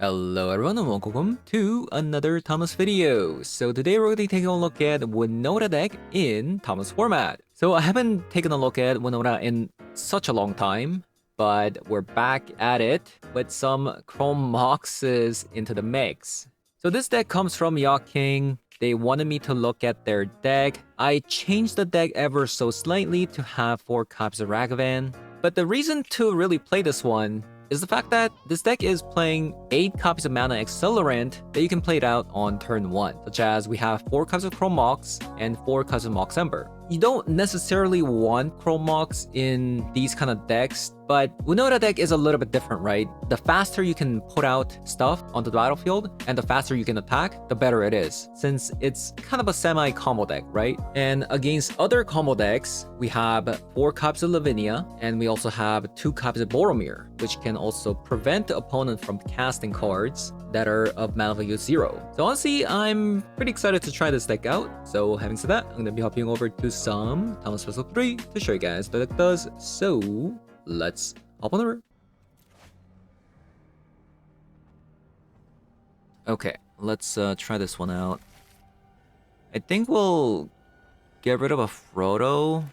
Hello everyone and welcome to another Thomas video. So today we're going to be taking a look at Winota deck in Thomas format. So I haven't taken a look at Winota in such a long time, but we're back at it with some Chrome Moxes into the mix. So this deck comes from LAKEY. They wanted me to look at their deck. I changed the deck ever so slightly to have 4 copies of Ragavan. But the reason to really play this one is the fact that this deck is playing 8 copies of Mana Accelerant that you can play it out on turn 1, such as we have 4 copies of Chrome Mox and 4 copies of Mox Ember. You don't necessarily want Chrome Mox in these kind of decks, but Winota deck is a little bit different, right? The faster you can put out stuff onto the battlefield and the faster you can attack, the better it is, since it's kind of a semi-combo deck, right? And against other combo decks, we have 4 copies of Lavinia, and we also have 2 copies of Boromir, which can also prevent the opponent from casting cards that are of mana value 0. So honestly, I'm pretty excited to try this deck out. So having said that, I'm going to be hopping over to some Thomas Weasel 3 to show you guys what the deck does. So let's hop on over. Okay, let's try this one out. I think we'll get rid of a Frodo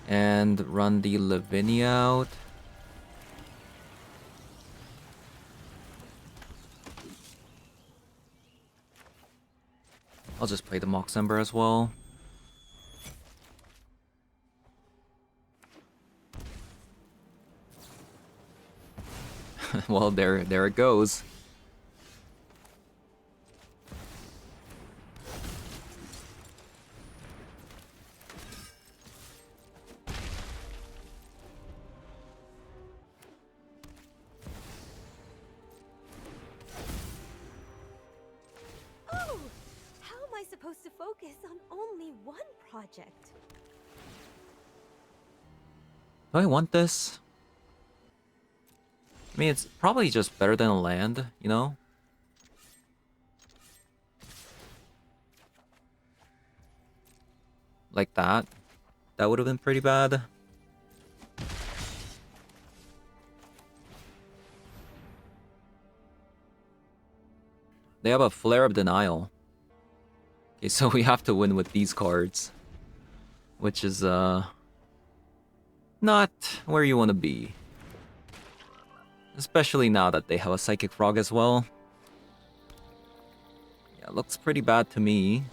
and run the Lavinia out. I'll just play the Mox Ember as well. Well, there it goes. Supposed to focus on only one project. Do I want this? I mean, it's probably just better than a land, you know? Like that. That would have been pretty bad. They have a Flare of Denial. Okay, so we have to win with these cards. Which is, not where you want to be. Especially now that they have a Psychic Frog as well. Yeah, it looks pretty bad to me.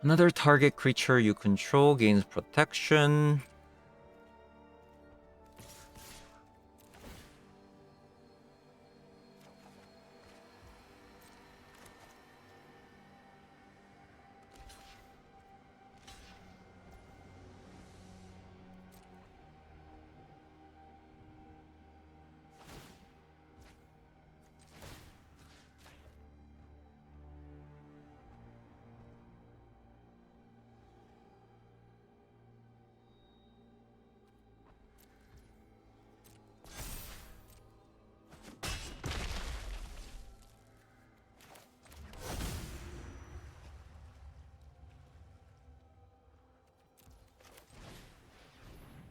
Another target creature you control gains protection.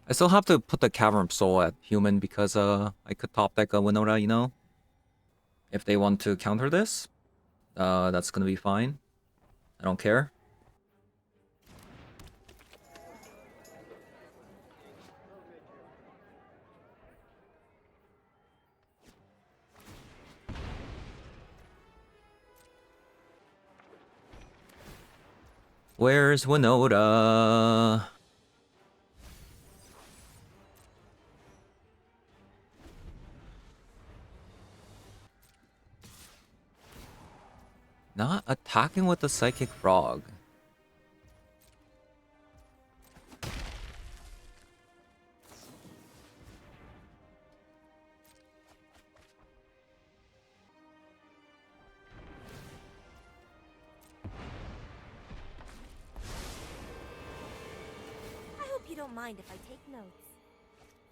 I still have to put the Cavern Soul at human because I could top deck a Winota, you know? If they want to counter this, that's gonna be fine. I don't care. Where's Winota? Not attacking with the Psychic Frog. I hope you don't mind if I take notes.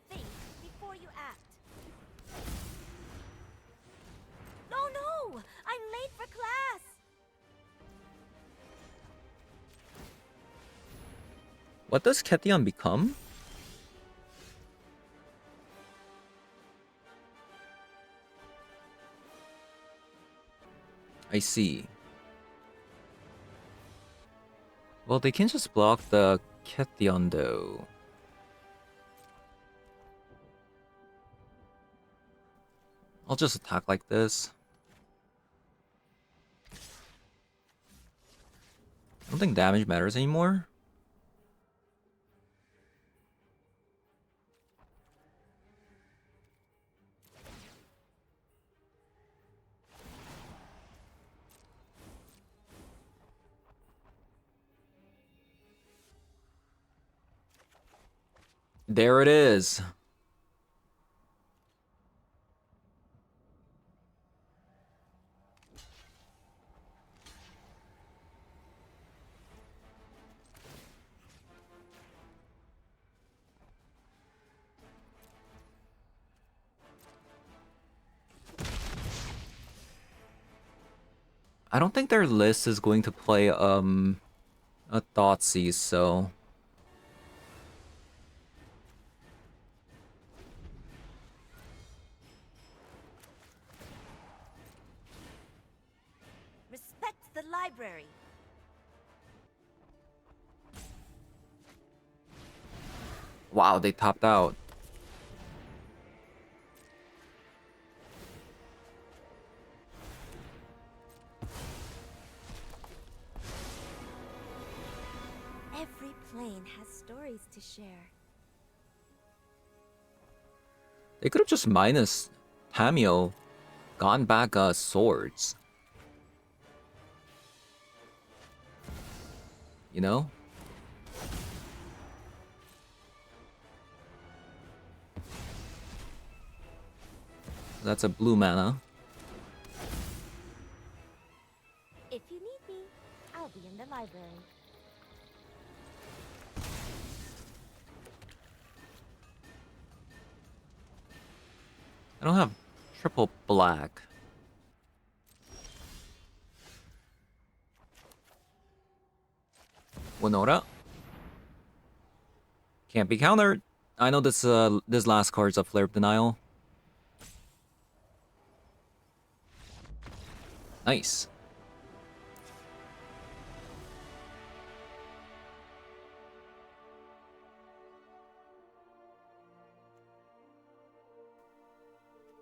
Think before you act. Oh no! I'm late for class! What does Kethion become? I see. Well, they can just block the Kethion though. I'll just attack like this. I don't think damage matters anymore. There it is. I don't think their list is going to play a Thoughtseize, so Respect the library. wow, they topped out. Every plane has stories to share. They could have just minus Tamio, gone back swords. You know? That's a blue mana. If you need me, I'll be in the library. I don't have triple black. Winota. Can't be countered. I know this this last card's a Flare of Denial. Nice.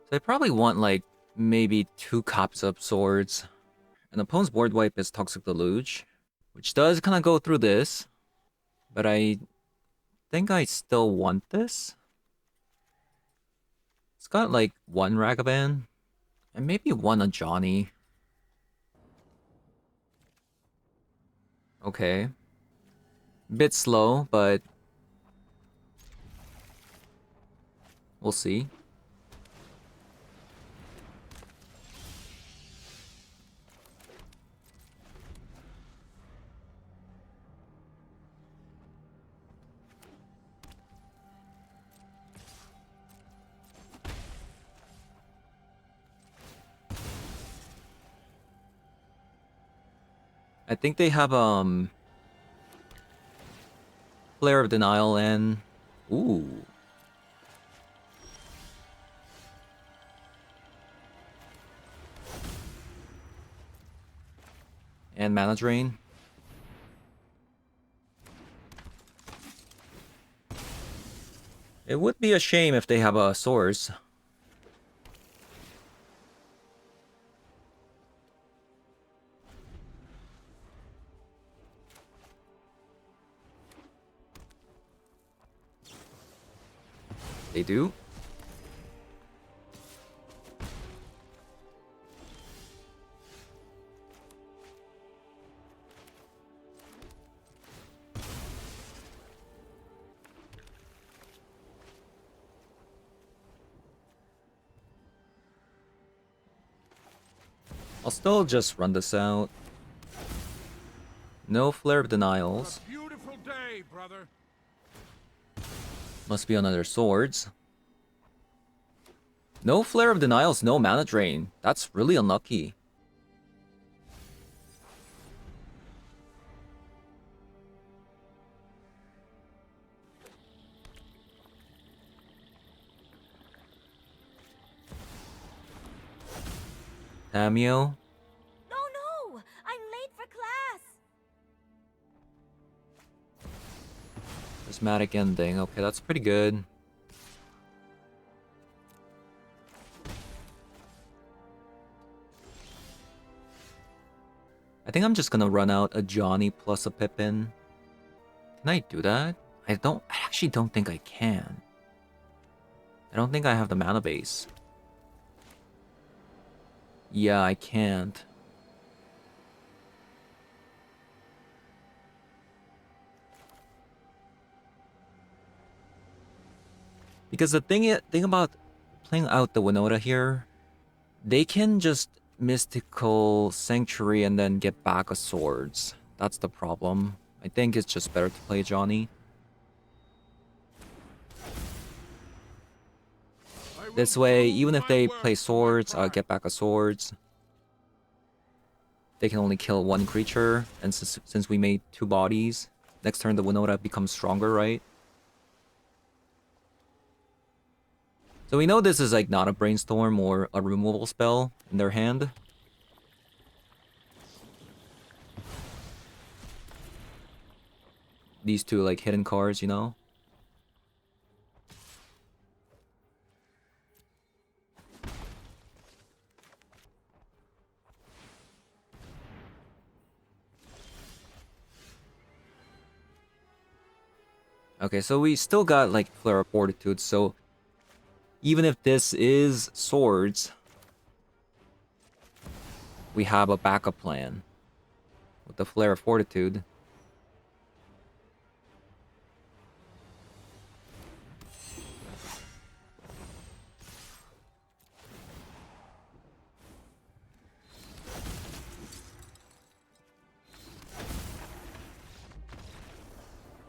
So I probably want like maybe 2 copies of swords. An opponent's board wipe is Toxic Deluge, which does kind of go through this, but I think I still want this. It's got like 1 Ragavan and maybe 1 on Johnny. Okay. Bit slow, but we'll see. I think they have Flare of Denial and ooh. And Mana Drain. It would be a shame if they have a source. They do. I'll still just run this out. No Flare of Denials. A beautiful day, brother. Must be another swords. No Flare of Denials, no Mana Drain. That's really unlucky. Tamio. No Prismatic Ending. Okay, that's pretty good. I think I'm just gonna run out a Johnny plus a Pippin. Can I do that? I actually don't think I can. I don't think I have the mana base. Yeah, I can't. Because the thing about playing out the Winota here, they can just Mystical Sanctuary and then get back a Swords. That's the problem. I think it's just better to play Johnny. This way, even if they play Swords, get back a Swords. They can only kill one creature, and since we made 2 bodies, next turn the Winota becomes stronger, right? So we know this is like not a Brainstorm or a removal spell in their hand. These 2 like hidden cards, you know? Okay, so we still got like Flare of Fortitude, so even if this is Swords, we have a backup plan with the Flare of Fortitude.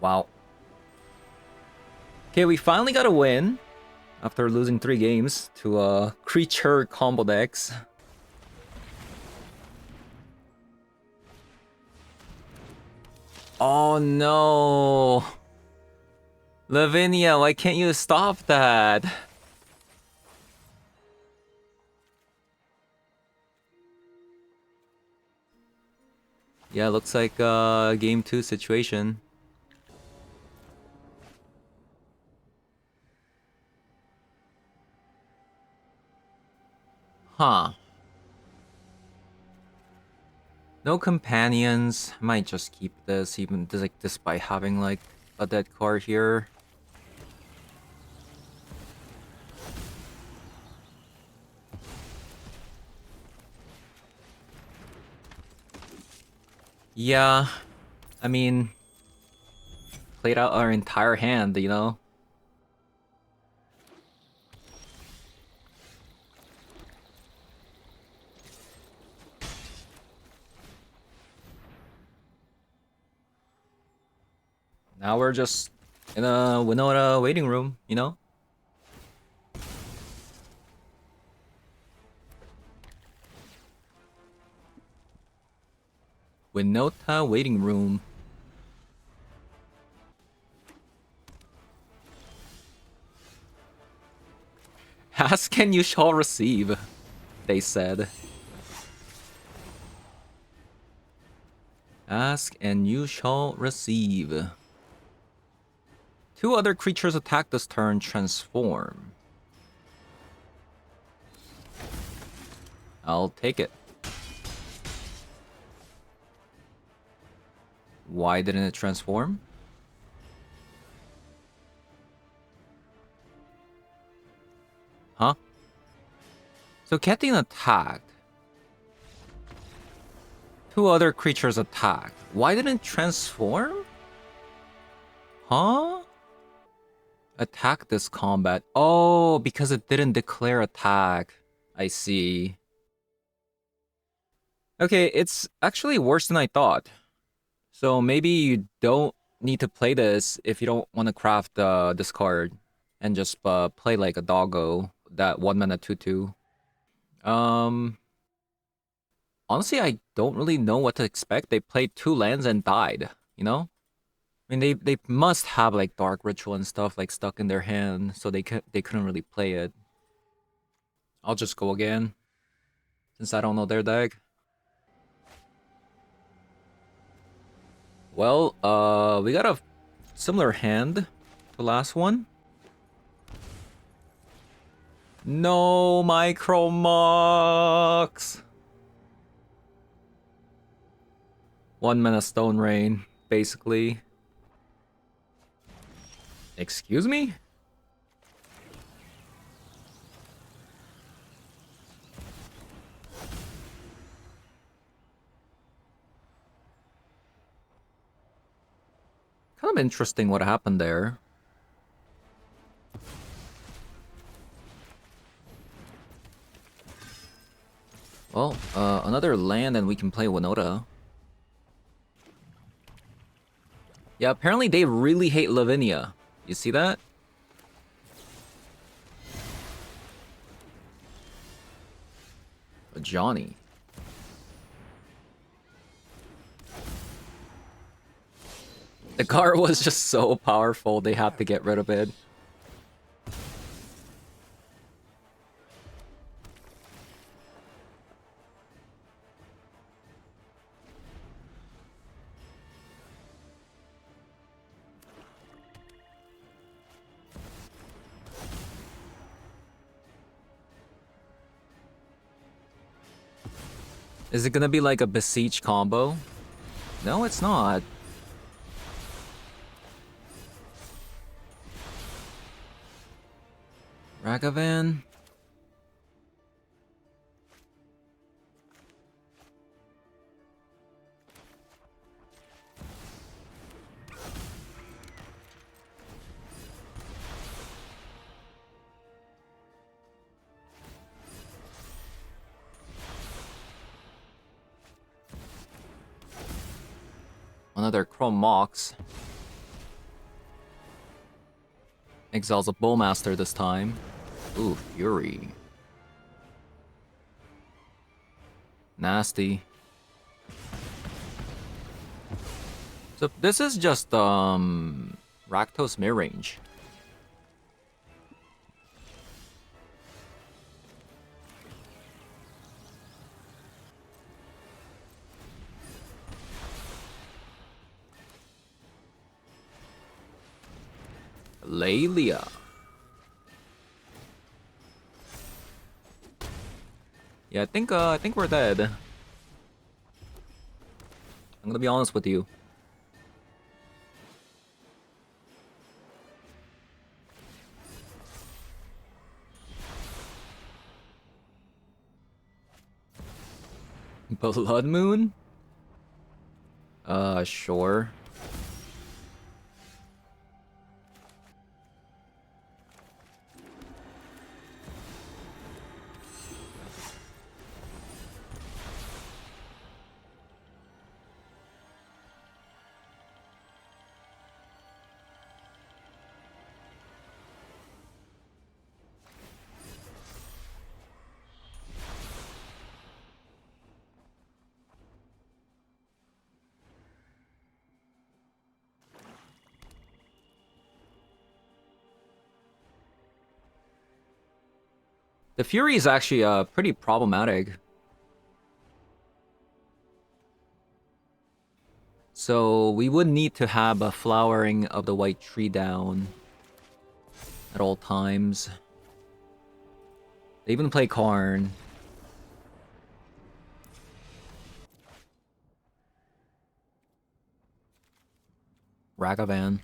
Wow. Okay, we finally got a win after losing 3 games to creature combo decks. Oh no! Lavinia, why can't you stop that? Yeah, looks like a game 2 situation. Huh. No companions. I might just keep this, even like despite having like a dead card here. Yeah, I mean, played out our entire hand, you know? Now we're just in a Winota waiting room, you know? Winota waiting room. Ask and you shall receive, they said. Ask and you shall receive. 2 other creatures attack this turn, transform. I'll take it. Why didn't it transform? Huh? So getting attacked. 2 other creatures attacked. Why didn't it transform? Huh? Attack this combat. Oh, because it didn't declare attack. I see. Okay, it's actually worse than I thought. So maybe you don't need to play this if you don't want to craft this card and just play like a doggo, that 1 mana 2/2. Honestly, I don't really know what to expect. They played 2 lands and died, you know? I mean, they must have like Dark Ritual and stuff like stuck in their hand, so they couldn't really play it. I'll just go again, since I don't know their deck. Well, we got a similar hand to the last one. No micro Mox. 1 mana Stone Rain, basically. Excuse me? Kind of interesting what happened there. Well, another land and we can play Winota. Yeah, apparently they really hate Lavinia. You see that? Johnny. The card was just so powerful, they had to get rid of it. Is it gonna be like a Besiege combo? No, it's not. Ragavan? Another Chrome Mox. Exiles a Bowmaster this time. Ooh, Fury. Nasty. So this is just Rakdos mid-range. Lelia. Yeah, I think we're dead. I'm gonna be honest with you. Blood Moon? Sure. The Fury is actually pretty problematic. So we would need to have a flowering of the white tree down at all times. They even play Karn. Ragavan.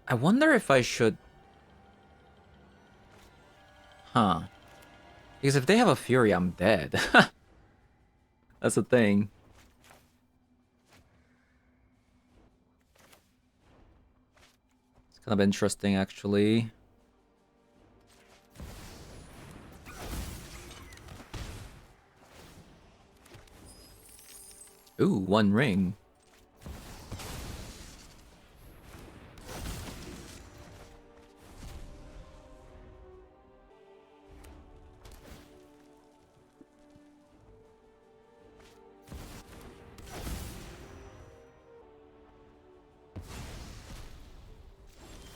I wonder if I should... Huh. Because if they have a Fury, I'm dead. That's the thing. It's kind of interesting, actually. Ooh, one ring.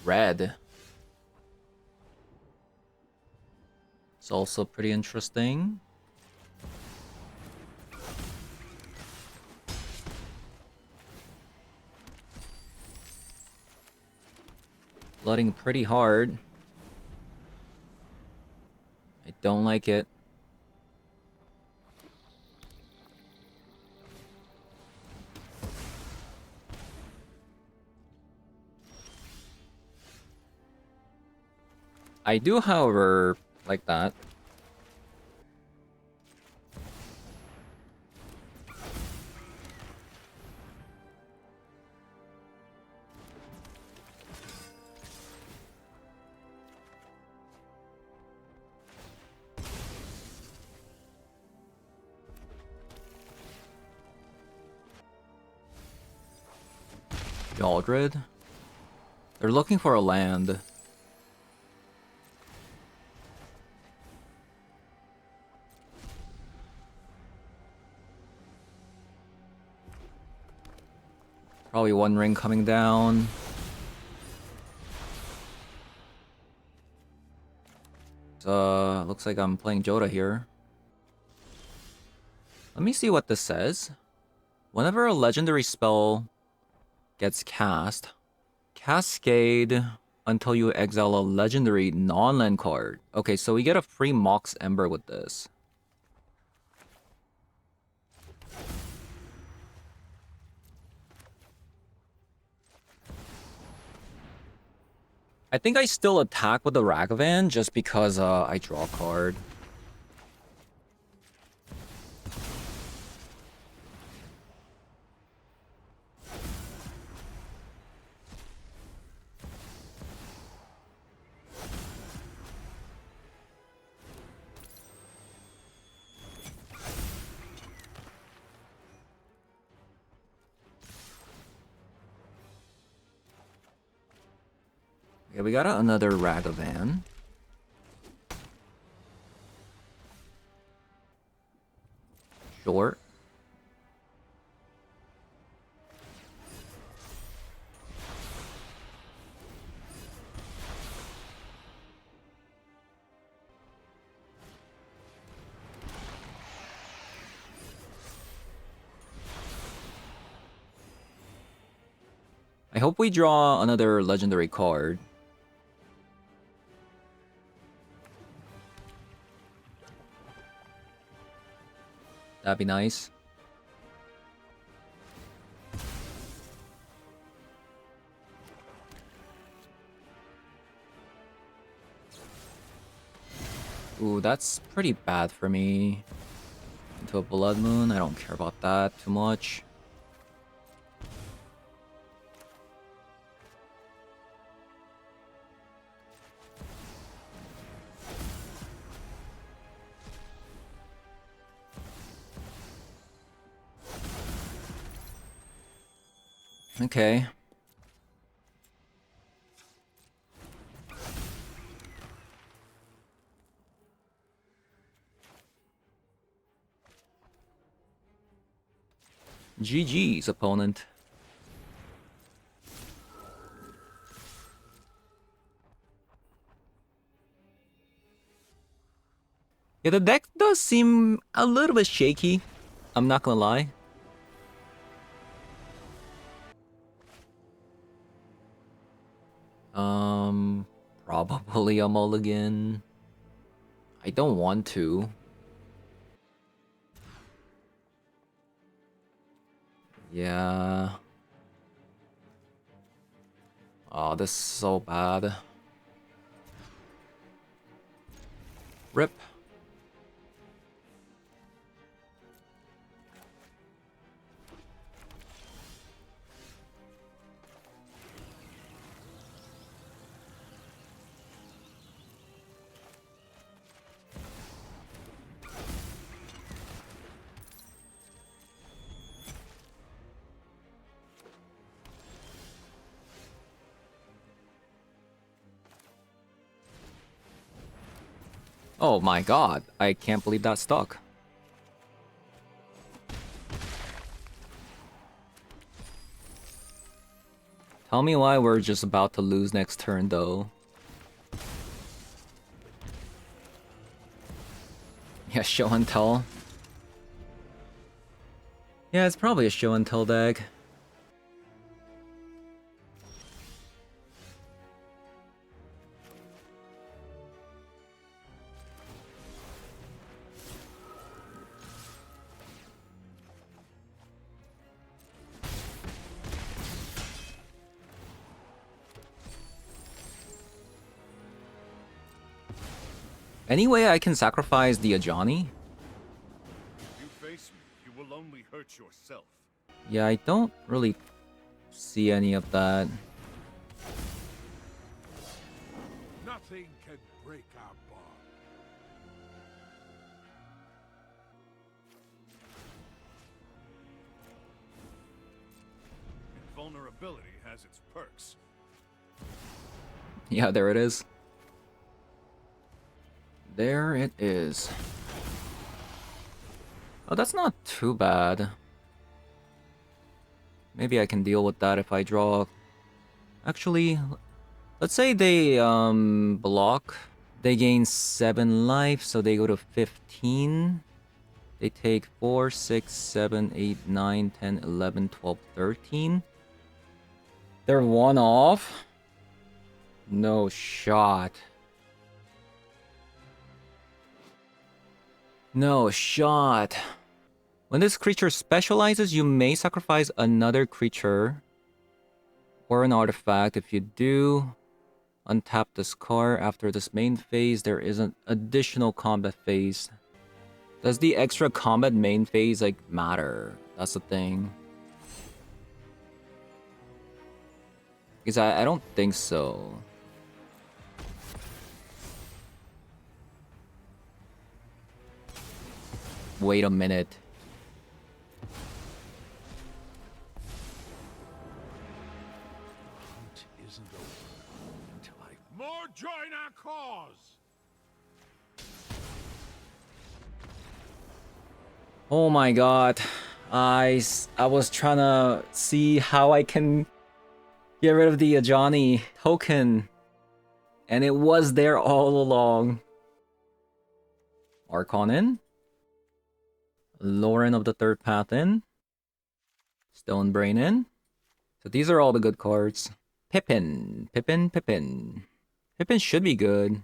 red. It's also pretty interesting. Flooding pretty hard. I don't like it. I do, however, like that. Yaldred? They're looking for a land. Probably one ring coming down. Looks like I'm playing Joda here. Let me see what this says. Whenever a legendary spell gets cast, cascade until you exile a legendary non-land card. Okay, so we get a free Mox Ember with this. I think I still attack with the Ragavan just because I draw a card. Okay, we got another Ragavan. Short. I hope we draw another legendary card. That'd be nice. Ooh, that's pretty bad for me. Into a Blood Moon, I don't care about that too much. Okay. GG's, opponent. Yeah, the deck does seem a little bit shaky. I'm not gonna lie. Probably a mulligan. I don't want to. Yeah. Oh, this is so bad. Rip. Oh my god, I can't believe that stuck. Tell me why we're just about to lose next turn, though. Yeah, show and tell. Yeah, it's probably a show and tell deck. Any way I can sacrifice the Ajani? You face me, you will only hurt yourself. Yeah, I don't really see any of that. Nothing can break our bond. Invulnerability has its perks. Yeah, there it is. There it is. Oh, that's not too bad. Maybe I can deal with that if I draw... Actually, let's say they block. They gain 7 life, so they go to 15. They take 4, 6, 7, 8, 9, 10, 11, 12, 13. They're 1 off? No shot. No shot. When this creature specializes, you may sacrifice another creature or an artifact. If you do, untap this card. After this main phase, there is an additional combat phase. Does the extra combat main phase, like, matter? That's the thing. Because I don't think so. Wait a minute. Hunt isn't over until more join our cause. Oh my god. I was trying to see how I can get rid of the Ajani token. And it was there all along. Archon in. Lauren of the Third Path in. Stone Brain in. So these are all the good cards. Pippin. Pippin, Pippin. Pippin should be good.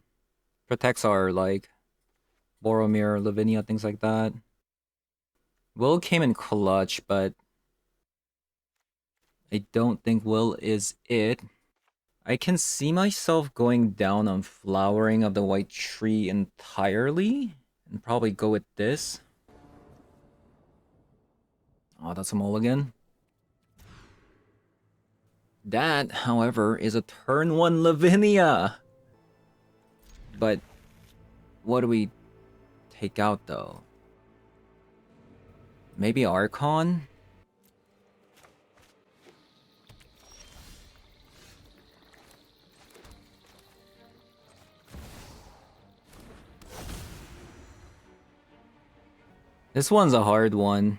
Protects our, like, Boromir, Lavinia, things like that. Will came in clutch, but I don't think Will is it. I can see myself going down on Flowering of the White Tree entirely. And probably go with this. Oh, that's a mulligan. That, however, is a turn 1 Lavinia. But what do we take out, though? Maybe Archon? This one's a hard one.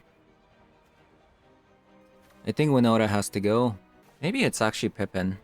I think Winota has to go. Maybe it's actually Pippin.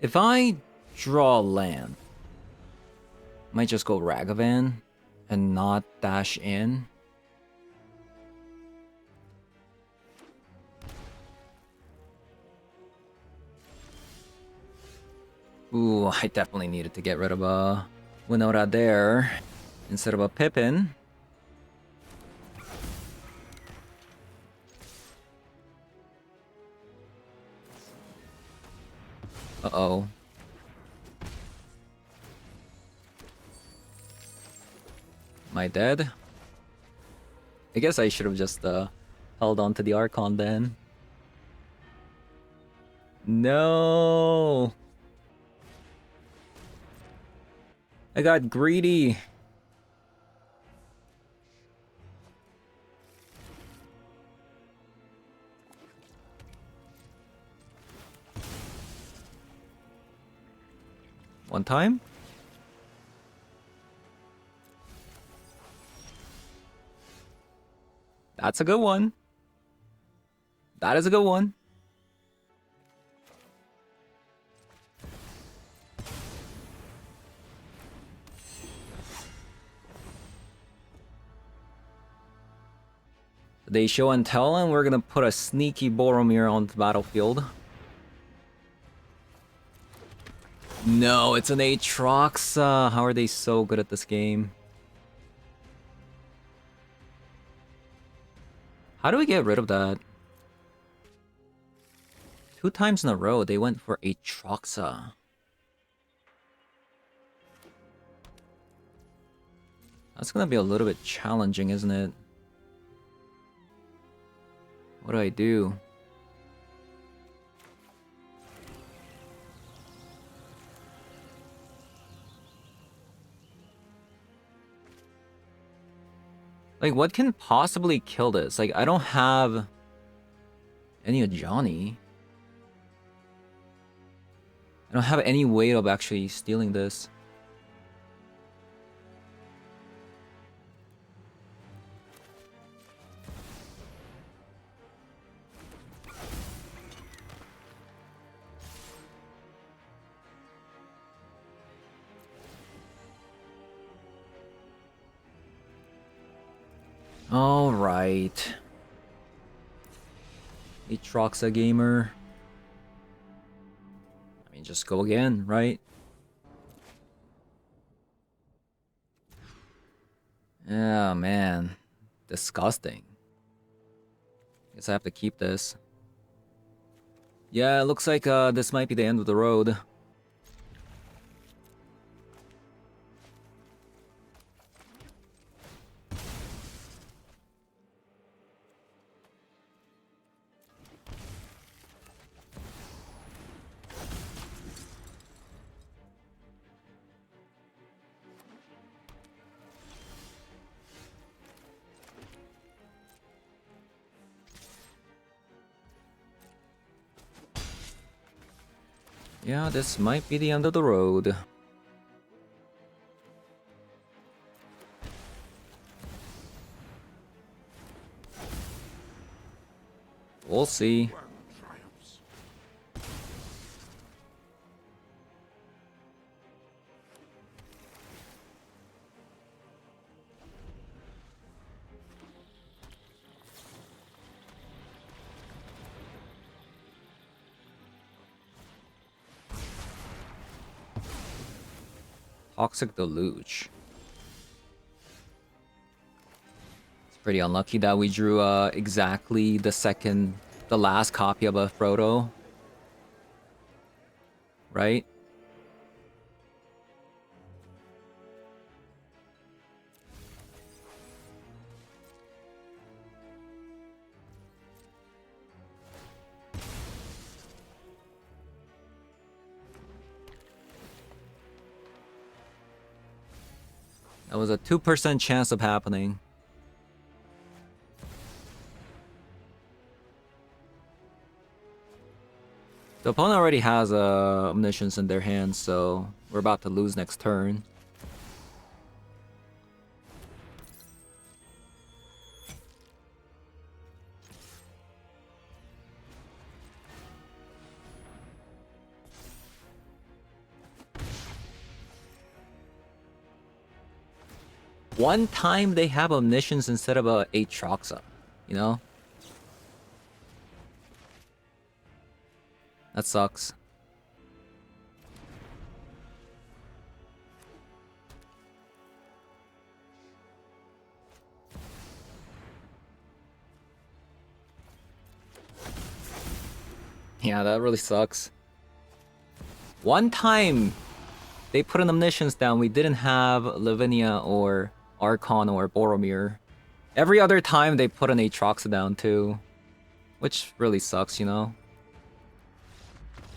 If I draw land, might just go Ragavan and not dash in. Ooh, I definitely needed to get rid of a Winota there instead of a Pippin. Uh-oh. Am I dead? I guess I should have just held on to the Archon then. No! I got greedy. One time? That's a good one. That is a good one. They show and tell, and we're gonna put a sneaky Boromir on the battlefield. No, it's an Aatroxa. How are they so good at this game? How do we get rid of that? 2 times in a row, they went for Aatroxa. That's gonna be a little bit challenging, isn't it? What do I do? Like, what can possibly kill this? Like, I don't have any of Johnny. I don't have any way of actually stealing this. All right. Aatroxa gamer. I mean, just go again, right? Oh, man. Disgusting. Guess I have to keep this. Yeah, it looks like this might be the end of the road. Yeah, this might be the end of the road. We'll see. Toxic Deluge. It's pretty unlucky that we drew exactly the last copy of a Frodo. Right? That was a 2% chance of happening. The opponent already has Omniscience in their hands, so we're about to lose next turn. One time they have Omniscience instead of a Aatroxa, you know? That sucks. Yeah, that really sucks. One time they put an Omniscience down, we didn't have Lavinia or Archon or Boromir. Every other time they put an Aatroxa down too. Which really sucks, you know?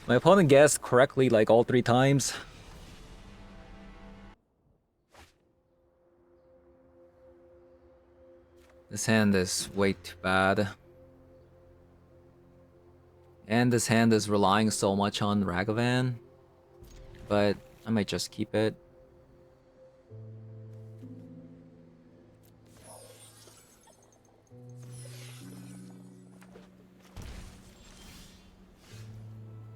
My opponent guessed correctly like all 3 times. This hand is way too bad. And this hand is relying so much on Ragavan. But I might just keep it.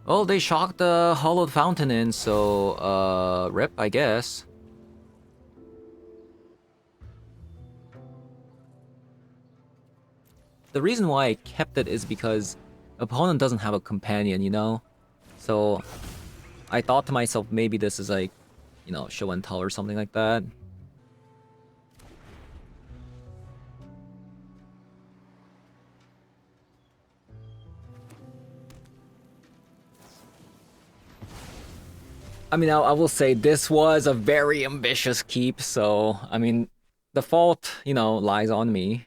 Oh, they shocked the Hollowed Fountain in, so, rip, I guess. The reason why I kept it is because opponent doesn't have a companion, you know? So, I thought to myself, maybe this is like, you know, show and tell or something like that. I mean, I will say this was a very ambitious keep, so, I mean, the fault, you know, lies on me.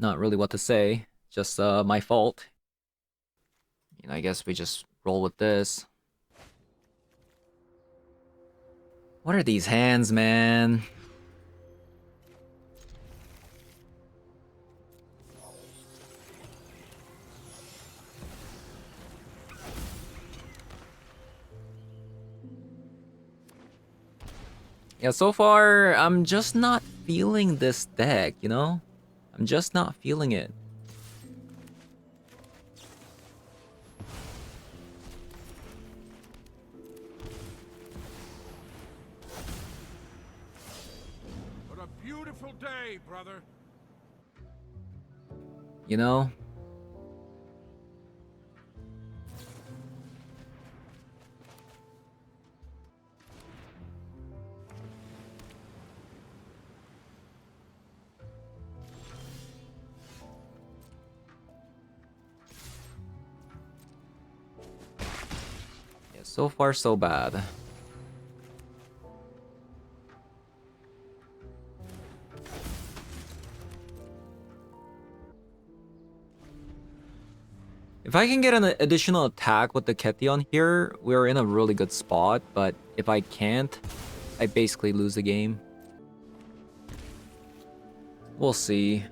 Not really what to say, just my fault. You know, I guess we just roll with this. What are these hands, man? Yeah, so far, I'm just not feeling this deck, you know? I'm just not feeling it. What a beautiful day, brother. You know? Yeah, so far so bad. If I can get an additional attack with the Ketion here, we're in a really good spot, but if I can't, I basically lose the game. We'll see.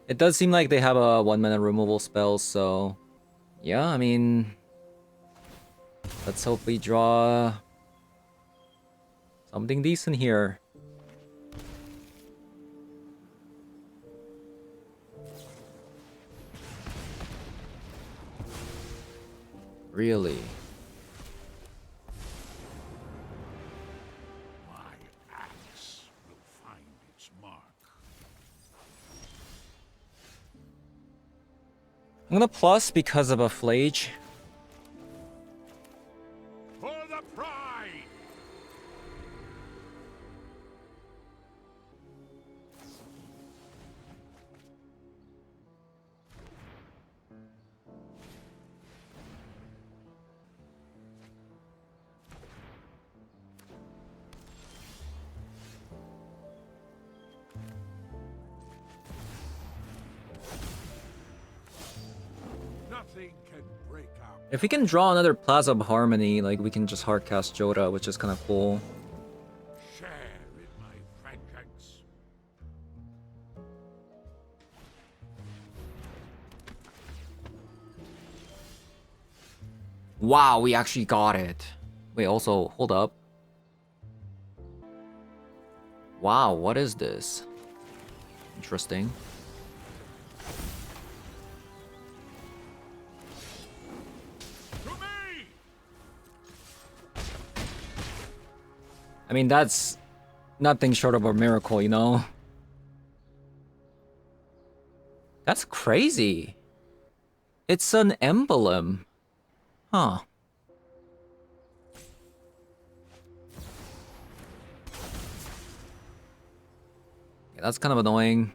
It does seem like they have a 1-mana removal spell, so... Yeah, I mean... Let's hope we draw... something decent here. Really? My axe will find its mark. I'm gonna plus because of a Flage. For the pride! Nothing can break our If we can draw another Plaza of Harmony, like we can just hardcast Joda, which is kind of cool. share in my vengeance. Wow, we actually got it. Wait, also, hold up. Wow, what is this? Interesting. To me! I mean, that's nothing short of a miracle, you know? That's crazy. It's an emblem. Huh. Yeah, that's kind of annoying.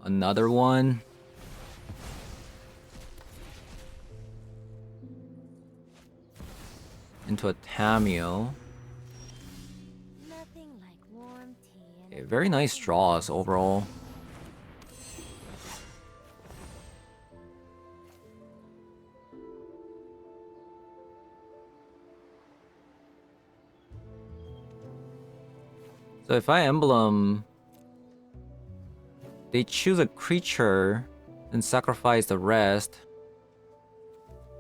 Another one. Into a Tameo. Nothing like warm tea and Okay, very nice draws overall. So if I emblem, they choose a creature and sacrifice the rest.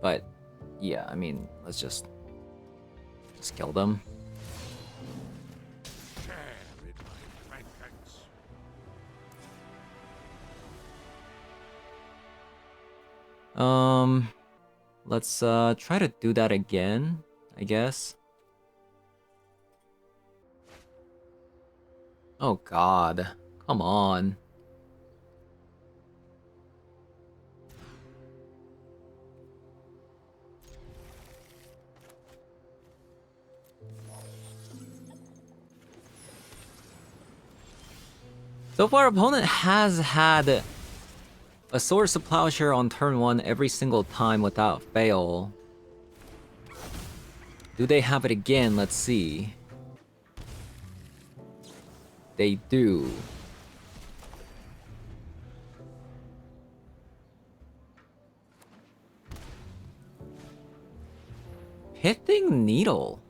But yeah, I mean, let's just kill them. Share in my vengeance. Let's try to do that again, I guess. Oh god, come on. So far, opponent has had a Swords to Plowshare on turn 1 every single time without fail. Do they have it again? Let's see. They do. Pithing Needle.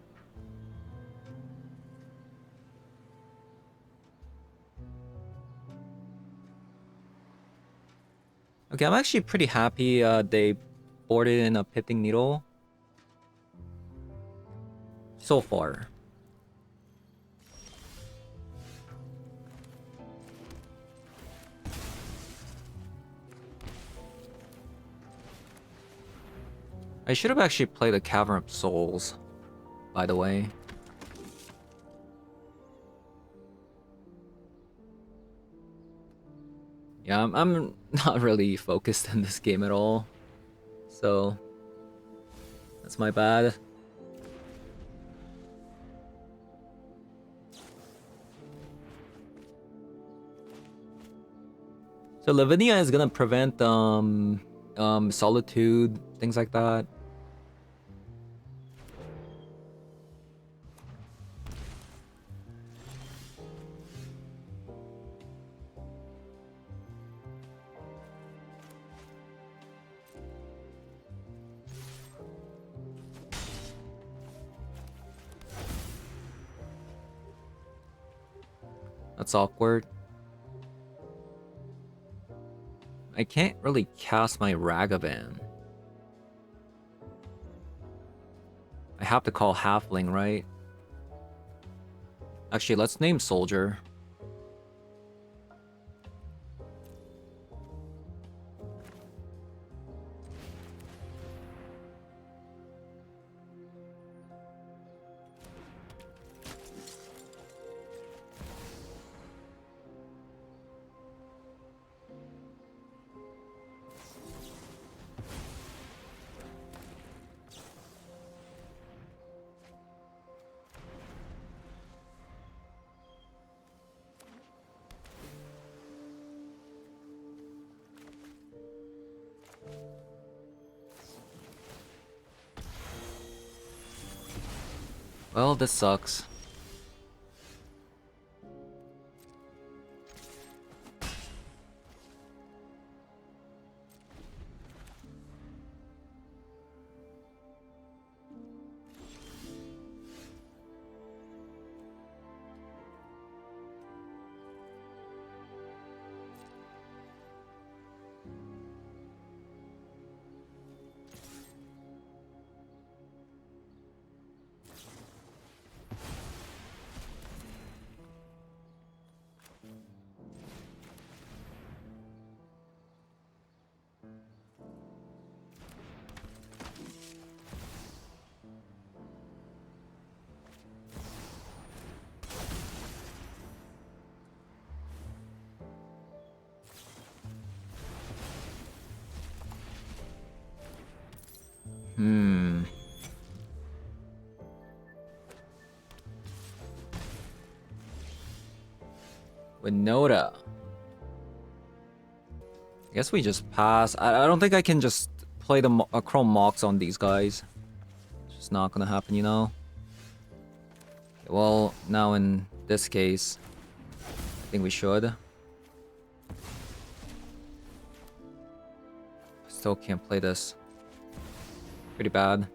Okay, I'm actually pretty happy they boarded in a Pithing Needle. So far. I should have actually played the Cavern of Souls, by the way. Yeah, I'm not really focused in this game at all. So, that's my bad. So Lavinia is gonna prevent Solitude, things like that. That's awkward. I can't really cast my Ragavan. I have to call Halfling, right? Actually, let's name Soldier. Well, this sucks. Winota. I guess we just pass. I don't think I can just play the Chrome Mox on these guys. It's just not gonna happen, you know? Well, now in this case, think we should. Still can't play this. Pretty bad.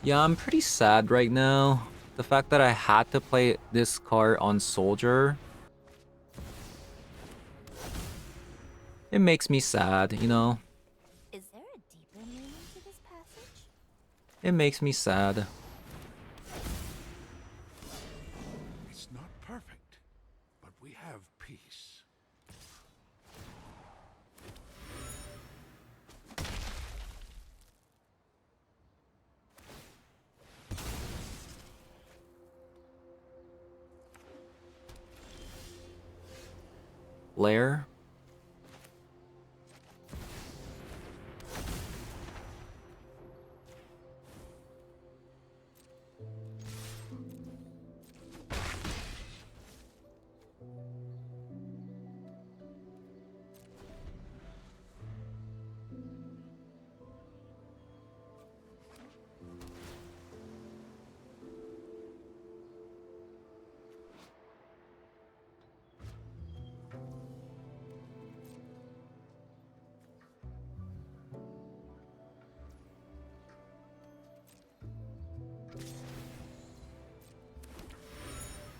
Yeah, I'm pretty sad right now. The fact that I had to play this card on Soldier. It makes me sad, you know? Is there a deeper meaning to this passage? It makes me sad. It's not perfect, but we have peace. Lair.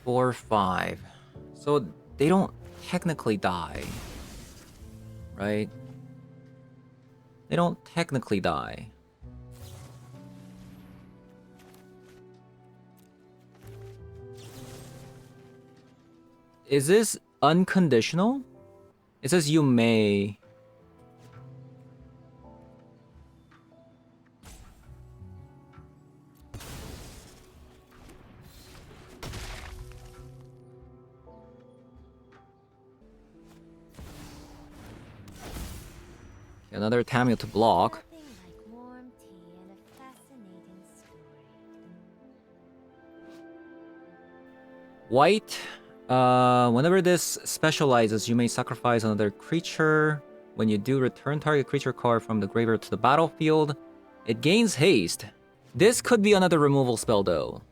Four, 5. So they don't technically die. Right? They don't technically die. Is this unconditional? It says you may. Another Tamio to block. Nothing like warm tea and a fascinating story. White. Whenever this specializes, you may sacrifice another creature. When you do, return target creature card from the graveyard to the battlefield. It gains haste. This could be another removal spell though.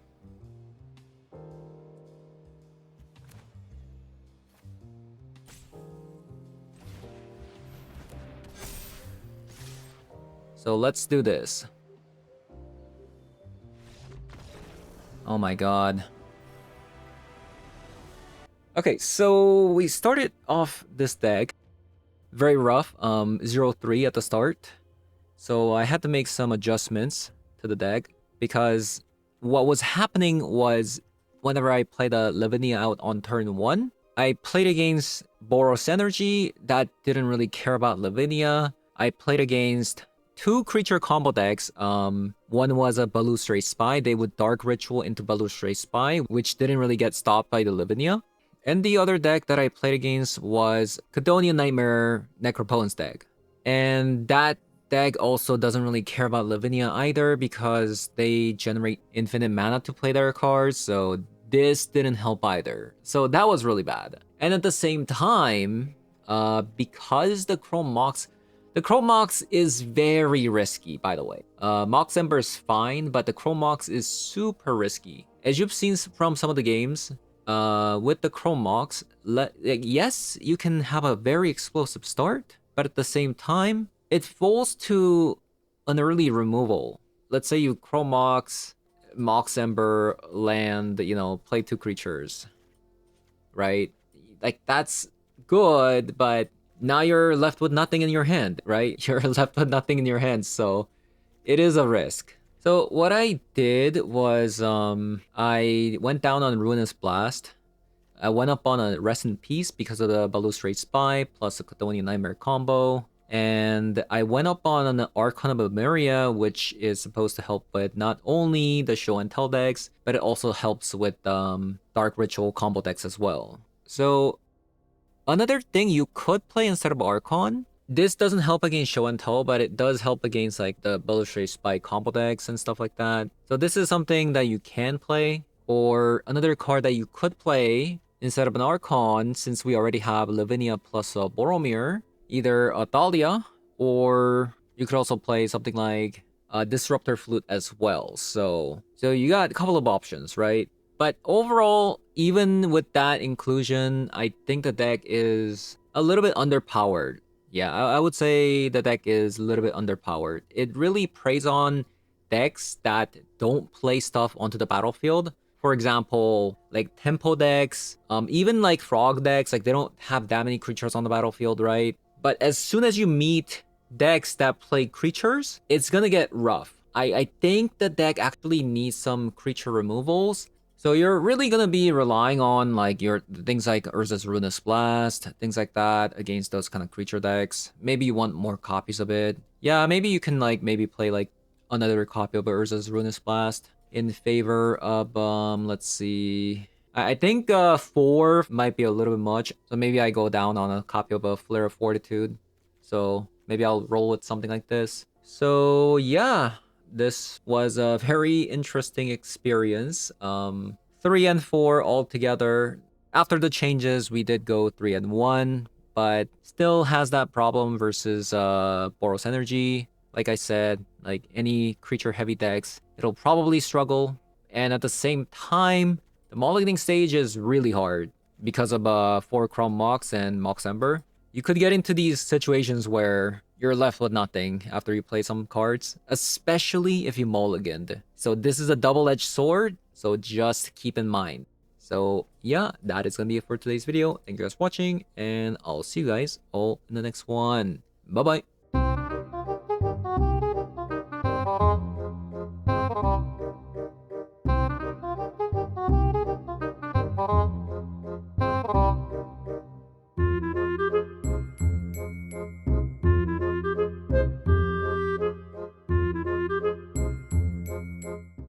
So let's do this. Oh my god. Okay, so we started off this deck. Very rough, 0-3 at the start. So I had to make some adjustments to the deck because what was happening was whenever I played a Lavinia out on turn 1, I played against Boros Energy that didn't really care about Lavinia. I played against 2 creature combo decks. One was a Balustrade Spy. They would Dark Ritual into Balustrade Spy, which didn't really get stopped by the Lavinia. And the other deck that I played against was Cadonia Nightmare Necropotence deck. And that deck also doesn't really care about Lavinia either because they generate infinite mana to play their cards, so this didn't help either. So that was really bad. And at the same time, because the Chrome Mox is very risky, by the way. Mox Ember is fine, but the Chrome Mox is super risky. As you've seen from some of the games, with the Chrome Mox, yes, you can have a very explosive start, but at the same time, it falls to an early removal. Let's say you Chrome Mox, Mox Ember, land, you know, play 2 creatures, right? Like, that's good, but now you're left with nothing in your hand, right? You're left with nothing in your hand, so it is a risk. So what I did was I went down on Ruinous Blast. I went up on a Rest in Peace because of the Balustrade Spy plus the Cadonia Nightmare combo. And I went up on an Archon of Emeria, which is supposed to help with not only the Show and Tell decks, but it also helps with Dark Ritual combo decks as well. So another thing you could play instead of Archon, this doesn't help against Show and Tell, but it does help against like the Balustrade Spy combo decks and stuff like that. So this is something that you can play. Or another card that you could play instead of an Archon, since we already have Lavinia plus Boromir, either a Thalia, or you could also play something like Disruptor Flute as well. So you got a couple of options, right? But overall, even with that inclusion, I think the deck is a little bit underpowered. Yeah, I would say the deck is a little bit underpowered. It really preys on decks that don't play stuff onto the battlefield. For example, like tempo decks, even like frog decks, like they don't have that many creatures on the battlefield, right? But as soon as you meet decks that play creatures, it's gonna get rough. I think the deck actually needs some creature removals. So you're really gonna be relying on like your things like Urza's Ruinous Blast, things like that against those kind of creature decks. Maybe you want more copies of it. Yeah, maybe you can like maybe play like another copy of Urza's Ruinous Blast in favor of let's see. I think 4 might be a little bit much. So maybe I go down on a copy of a Flare of Fortitude. So maybe I'll roll with something like this. So yeah, this was a very interesting experience. 3 and 4 altogether. After the changes, we did go 3 and 1, but still has that problem versus Boros Energy. Like I said, like any creature heavy decks, it'll probably struggle. And at the same time, the mulliganing stage is really hard because of 4 Chrome Mox and Mox Ember. You could get into these situations where you're left with nothing after you play some cards, especially if you mulliganed. So this is a double-edged sword, so just keep in mind. So yeah, that is gonna be it for today's video. Thank you guys for watching, and I'll see you guys all in the next one. Bye-bye.